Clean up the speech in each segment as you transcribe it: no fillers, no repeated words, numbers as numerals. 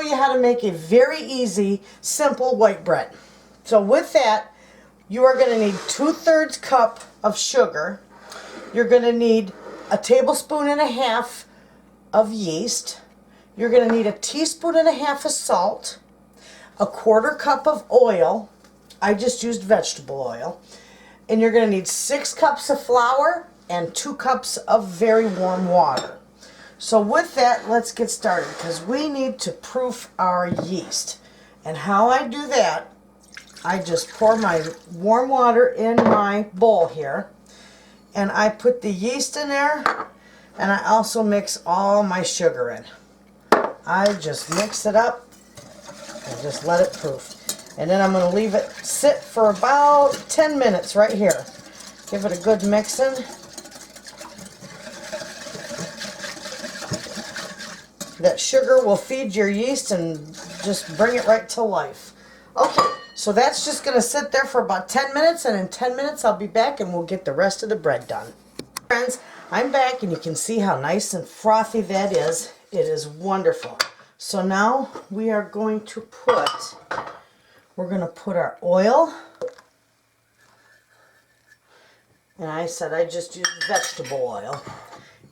you how to make a very easy, simple white bread. So with that, you are going to need 2/3 cup of sugar. You're going to need a tablespoon and a half of yeast. You're going to need a teaspoon and a half of salt, a 1/4 cup of oil. I just used vegetable oil. And you're going to need 6 cups of flour and 2 cups of very warm water. So with that, let's get started because we need to proof our yeast. And how I do that, I just pour my warm water in my bowl here, and I put the yeast in there, and I also mix all my sugar in. I just mix it up and just let it proof. And then I'm going to leave it sit for about 10 minutes right here. Give it a good mixing. That sugar will feed your yeast and just bring it right to life. Okay, so that's just going to sit there for about 10 minutes, and in 10 minutes I'll be back and we'll get the rest of the bread done. Friends, I'm back and you can see how nice and frothy that is. It is wonderful. So now we are going to put our oil, and I said I just used vegetable oil,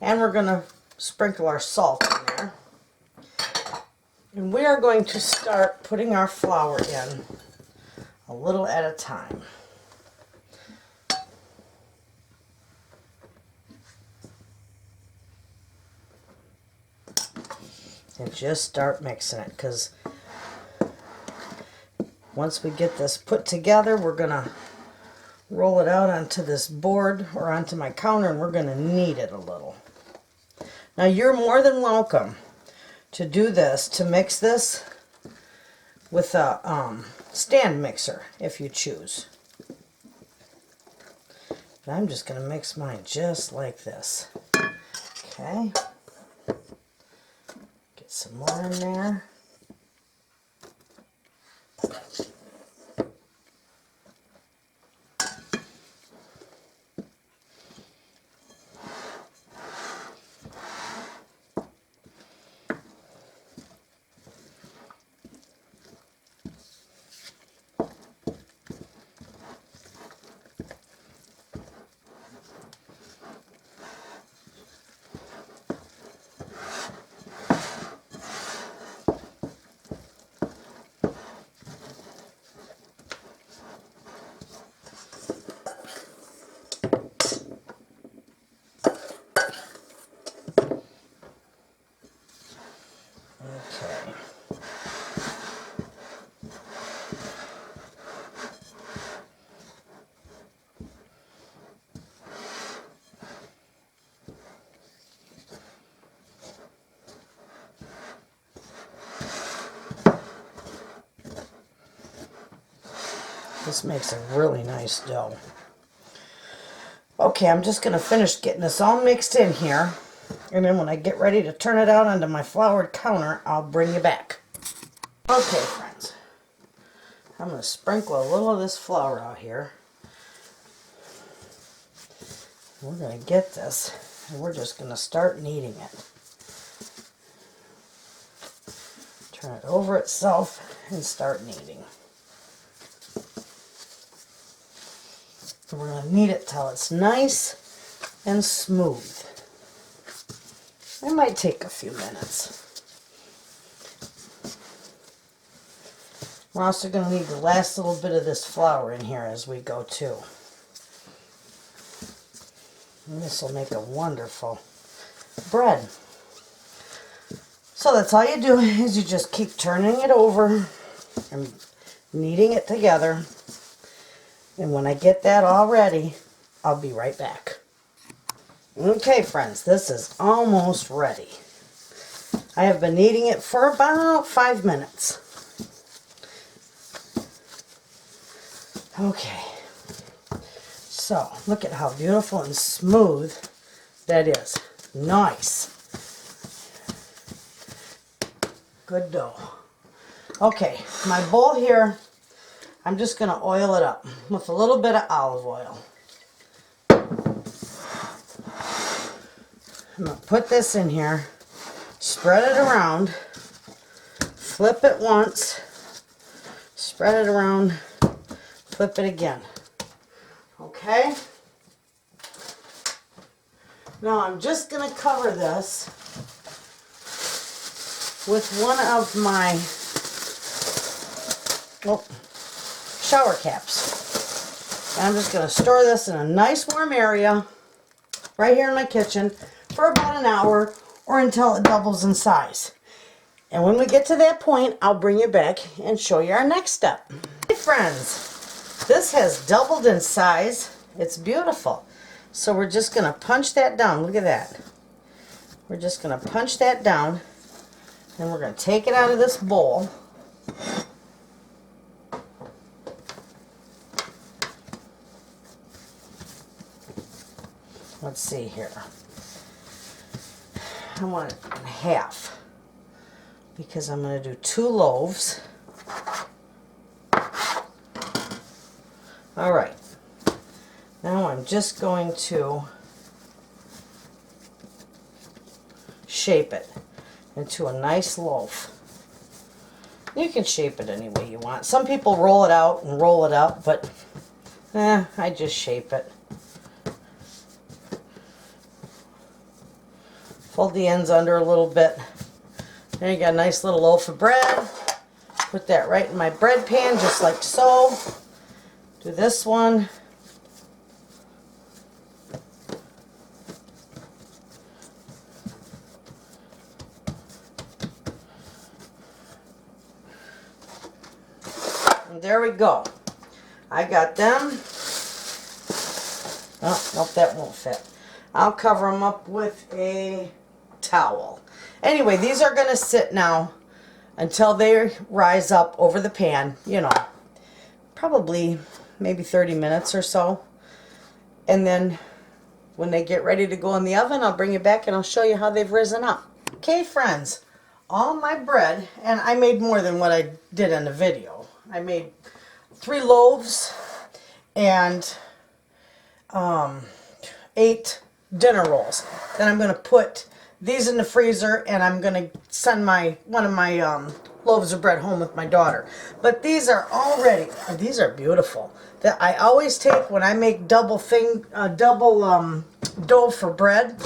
and we're going to sprinkle our salt in there, and we are going to start putting our flour in a little at a time. And just start mixing it, because once we get this put together, we're going to roll it out onto this board or onto my counter, and we're going to knead it a little. Now you're more than welcome to do this, to mix this with a stand mixer if you choose. But I'm just going to mix mine just like this. Okay. Get some more in there. This makes a really nice dough. Okay, I'm just going to finish getting this all mixed in here, and then when I get ready to turn it out onto my floured counter, I'll bring you back. Okay, friends, I'm going to sprinkle a little of this flour out here. We're going to get this, and we're just going to start kneading it. Turn it over itself and start kneading. And we're going to knead it till it's nice and smooth. It might take a few minutes. We're also going to need the last little bit of this flour in here as we go too. And this will make a wonderful bread. So that's all you do, is you just keep turning it over and kneading it together. And when I get that all ready, I'll be right back. Okay, friends, this is almost ready. I have been kneading it for about 5 minutes. Okay, so look at how beautiful and smooth that is. Nice. Good dough. Okay, my bowl here, I'm just going to oil it up with a little bit of olive oil. I'm going to put this in here, spread it around, flip it once, spread it around, flip it again. Okay? Now I'm just going to cover this with one of my shower caps. And I'm just going to store this in a nice warm area right here in my kitchen for about an hour or until it doubles in size. And when we get to that point, I'll bring you back and show you our next step. Hey friends, this has doubled in size. It's beautiful. So we're just going to punch that down. Look at that. We're just going to punch that down. And we're going to take it out of this bowl. Let's see here. I want it in half because I'm going to do 2 loaves. All right. Now I'm just going to shape it into a nice loaf. You can shape it any way you want. Some people roll it out and roll it up, but I just shape it. Fold the ends under a little bit. There you got a nice little loaf of bread. Put that right in my bread pan, just like so. Do this one. And there we go. I got them. Oh, nope, that won't fit. I'll cover them up with a towel. Anyway, these are going to sit now until they rise up over the pan, you know, probably maybe 30 minutes or so. And then when they get ready to go in the oven, I'll bring you back and I'll show you how they've risen up. Okay, friends, all my bread, and I made more than what I did in the video. I made 3 loaves and 8 dinner rolls. Then I'm going to put these in the freezer, and I'm going to send one of my loaves of bread home with my daughter. But these are all ready. These are beautiful. That I always take when I make double dough for bread.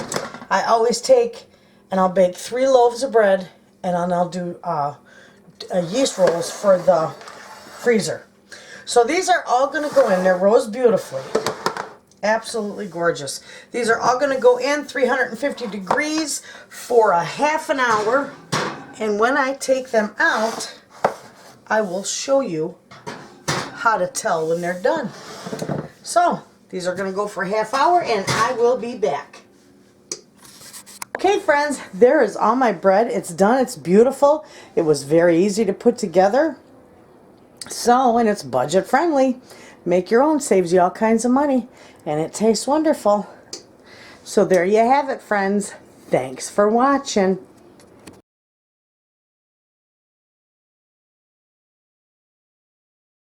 I always take and I'll bake 3 loaves of bread, and then I'll do yeast rolls for the freezer. So these are all going to go in. They're rose beautifully. Absolutely gorgeous. These are all going to go in 350 degrees for a half an hour. And when I take them out, I will show you how to tell when they're done. So these are going to go for a half hour, and I will be back. Okay, friends, there is all my bread. It's done. It's beautiful. It was very easy to put together. So, and it's budget friendly. Make your own, saves you all kinds of money, and it tastes wonderful. So there you have it, friends. Thanks for watching.